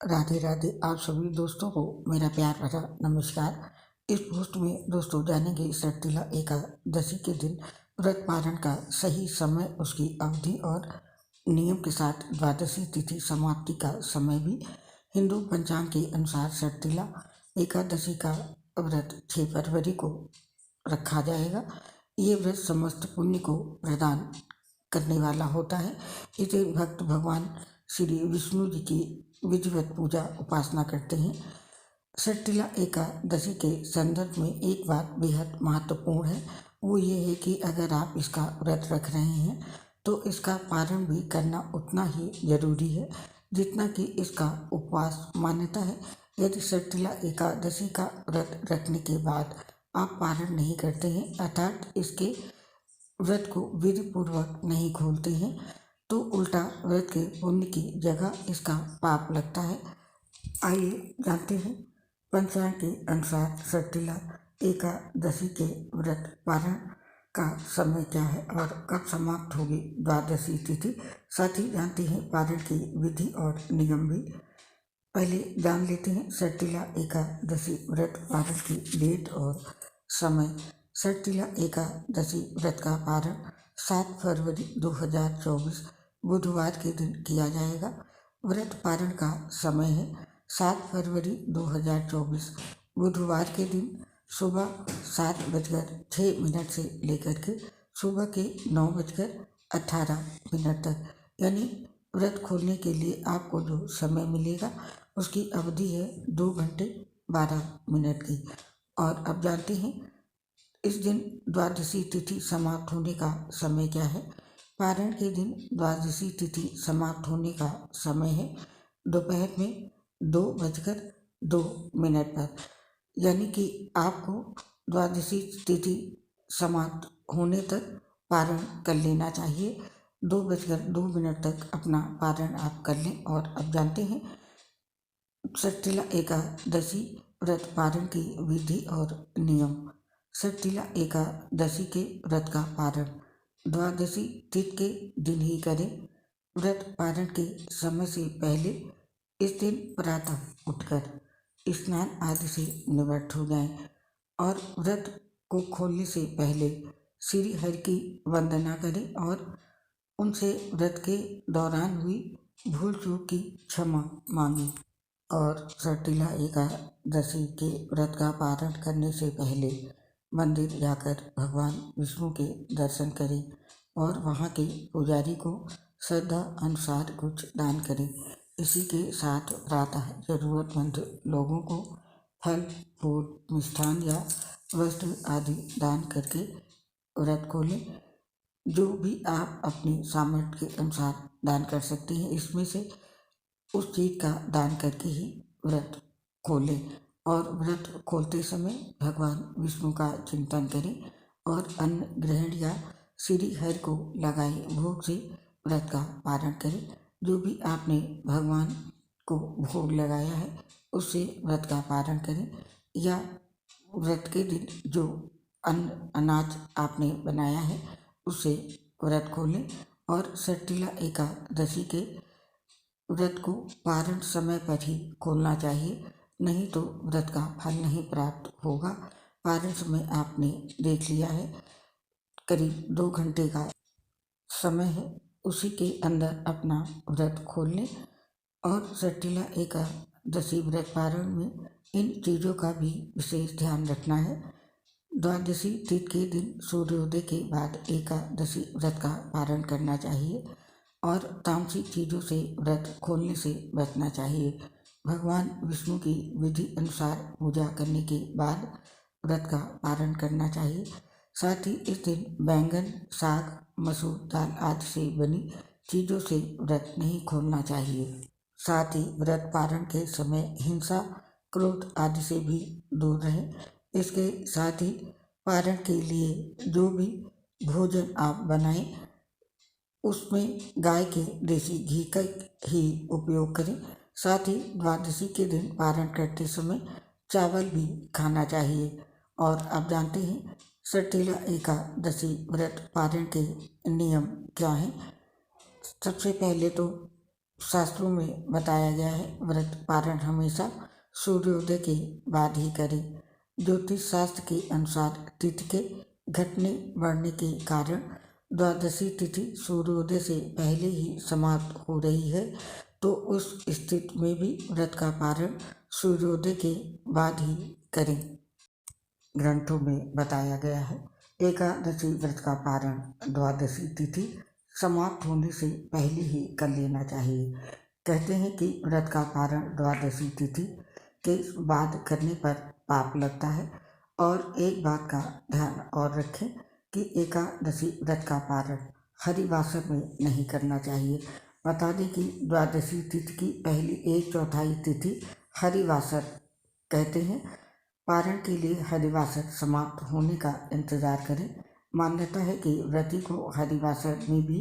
राधे राधे। आप सभी दोस्तों को मेरा प्यार भरा नमस्कार। इस पोस्ट में दोस्तों जानेंगे सट्टिला एकादशी के दिन व्रत पारण का सही समय, उसकी अवधि और नियम के साथ द्वादशी तिथि समाप्ति का समय भी। हिंदू पंचांग के अनुसार सट्टिला एकादशी का व्रत 6 फरवरी को रखा जाएगा। ये व्रत समस्त पुण्य को प्रदान करने वाला होता है। इसे भक्त भगवान श्री विष्णु जी की विधिवत पूजा उपासना करते हैं। सट्टिला एकादशी के संदर्भ में एक बात बेहद महत्वपूर्ण है, वो ये है कि अगर आप इसका व्रत रख रहे हैं तो इसका पारण भी करना उतना ही जरूरी है जितना कि इसका उपवास। मान्यता है यदि सट्टिला एकादशी का व्रत रखने के बाद आप पारण नहीं करते हैं, अर्थात इसके व्रत को विधि पूर्वक नहीं खोलते हैं, तो उल्टा व्रत के पुण्य की जगह इसका पाप लगता है। आइए जानते हैं पंचांग के अनुसार सट्टिला एकादशी के व्रत पारण का समय क्या है और कब समाप्त होगी द्वादशी तिथि। साथ ही जानते हैं पारण की विधि और नियम भी। पहले जान लेते हैं सट्टिला एकादशी व्रत पारण की डेट और समय। सट्टिला एकादशी व्रत का पारण 7 फरवरी 2024 बुधवार के दिन किया जाएगा। व्रत पारण का समय है 7 फरवरी 2024 बुधवार के दिन सुबह 7:06 से लेकर के सुबह के 9:18 तक, यानी व्रत खोलने के लिए आपको जो समय मिलेगा उसकी अवधि है 2 घंटे 12 मिनट की। और अब जानते हैं इस दिन द्वादशी तिथि समाप्त होने का समय क्या है। पारण के दिन द्वादशी तिथि समाप्त होने का समय है दोपहर में 2:02 पर, यानी कि आपको द्वादशी तिथि समाप्त होने तक पारण कर लेना चाहिए। 2:02 तक अपना पारण आप कर लें। और अब जानते हैं सट्टिला एकादशी व्रत पारण की विधि और नियम। सट्टिला एकादशी के व्रत का पारण द्वादशी तिथि के दिन ही करें। व्रत पारण के समय से पहले इस दिन प्रातः उठकर स्नान आदि से निवृत्त हो जाएं और व्रत को खोलने से पहले श्री हरि की वंदना करें और उनसे व्रत के दौरान हुई भूल चूक की क्षमा मांगें। और सट्टिला एकादशी के व्रत का पारण करने से पहले मंदिर जाकर भगवान विष्णु के दर्शन करें और वहाँ के पुजारी को श्रद्धा अनुसार कुछ दान करें। इसी के साथ प्रातः जरूरतमंद लोगों को फल फूल मिष्ठान या वस्त्र आदि दान करके व्रत खोलें। जो भी आप अपनी सामर्थ्य के अनुसार दान कर सकते हैं, इसमें से उस चीज़ का दान करके ही व्रत खोलें। और व्रत खोलते समय भगवान विष्णु का चिंतन करें और अन्न ग्रहण या श्री हरि को लगाए भोग से व्रत का पारण करें। जो भी आपने भगवान को भोग लगाया है उससे व्रत का पारण करें, या व्रत के दिन जो अन्न अनाज आपने बनाया है उससे व्रत खोलें। और सट्टिला एकादशी के व्रत को पारण समय पर ही खोलना चाहिए, नहीं तो व्रत का फल नहीं प्राप्त होगा। पारण समय आपने देख लिया है, करीब 2 घंटे का समय है, उसी के अंदर अपना व्रत खोल लें। और सट्टिला एकादशी व्रत पारण में इन चीज़ों का भी विशेष ध्यान रखना है। द्वादशी तिथि के दिन सूर्योदय के बाद एकादशी व्रत का पारण करना चाहिए और तामसिक चीज़ों से व्रत खोलने से बचना चाहिए। भगवान विष्णु की विधि अनुसार पूजा करने के बाद व्रत का पारण करना चाहिए। साथ ही इस दिन बैंगन, साग, मसूर दाल आदि से बनी चीज़ों से व्रत नहीं खोलना चाहिए। साथ ही व्रत पारण के समय हिंसा, क्रोध आदि से भी दूर रहें। इसके साथ ही पारण के लिए जो भी भोजन आप बनाएं उसमें गाय के देसी घी का ही उपयोग करें। साथ ही द्वादशी के दिन पारण करते समय चावल भी खाना चाहिए। और आप जानते हैं सट्टिला एकादशी व्रत पारण के नियम क्या हैं। सबसे पहले तो शास्त्रों में बताया गया है व्रत पारण हमेशा सूर्योदय के बाद ही करें। ज्योतिष शास्त्र के अनुसार तिथि के घटने बढ़ने के कारण द्वादशी तिथि सूर्योदय से पहले ही समाप्त हो रही है, तो उस स्थिति में भी व्रत का पारण सूर्योदय के बाद ही करें। ग्रंथों में बताया गया है एकादशी व्रत का पारण द्वादशी तिथि समाप्त होने से पहले ही कर लेना चाहिए। कहते हैं कि व्रत का पारण द्वादशी तिथि के बाद करने पर पाप लगता है। और एक बात का ध्यान और रखें कि एकादशी व्रत का पारण हरिवासर में नहीं करना चाहिए। बता दें कि द्वादशी तिथि की पहली 1/4 तिथि हरिवासर कहते हैं। पारण के लिए हरिवासर समाप्त होने का इंतजार करें। मान्यता है कि व्रती को हरिवासर में भी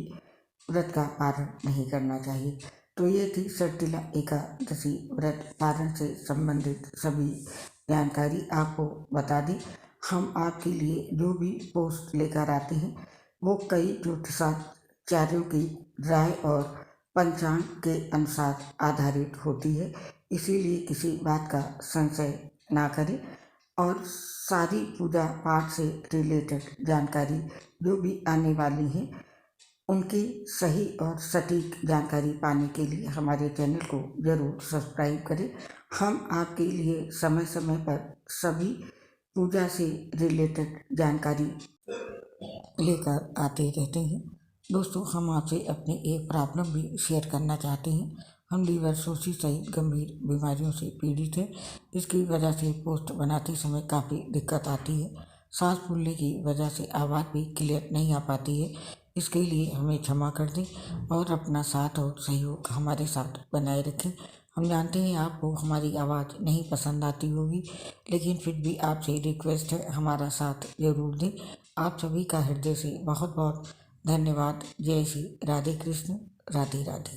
व्रत का पारण नहीं करना चाहिए। तो ये थी शर्तिला एकादशी व्रत पारण से संबंधित सभी जानकारी आपको बता दी। हम आपके लिए जो भी पोस्ट लेकर आते हैं वो कई ज्योतिषाचार्यों की राय और पंचांग के अनुसार आधारित होती है, इसीलिए किसी बात का संशय ना करें। और सारी पूजा पाठ से रिलेटेड जानकारी जो भी आने वाली है उनकी सही और सटीक जानकारी पाने के लिए हमारे चैनल को ज़रूर सब्सक्राइब करें। हम आपके लिए समय समय पर सभी पूजा से रिलेटेड जानकारी लेकर आते रहते हैं। दोस्तों, हम आपसे अपनी एक प्रॉब्लम भी शेयर करना चाहते हैं। हम लीवर सोसिस सहित गंभीर बीमारियों से पीड़ित हैं। इसकी वजह से पोस्ट बनाते समय काफ़ी दिक्कत आती है। सांस फूलने की वजह से आवाज़ भी क्लियर नहीं आ पाती है। इसके लिए हमें क्षमा कर दें और अपना साथ और सहयोग हमारे साथ बनाए रखें। हम जानते हैं आपको हमारी आवाज़ नहीं पसंद आती होगी, लेकिन फिर भी आपसे रिक्वेस्ट है हमारा साथ जरूर दें। आप सभी का हृदय से बहुत बहुत धन्यवाद। जय श्री राधे कृष्ण, राधे राधे।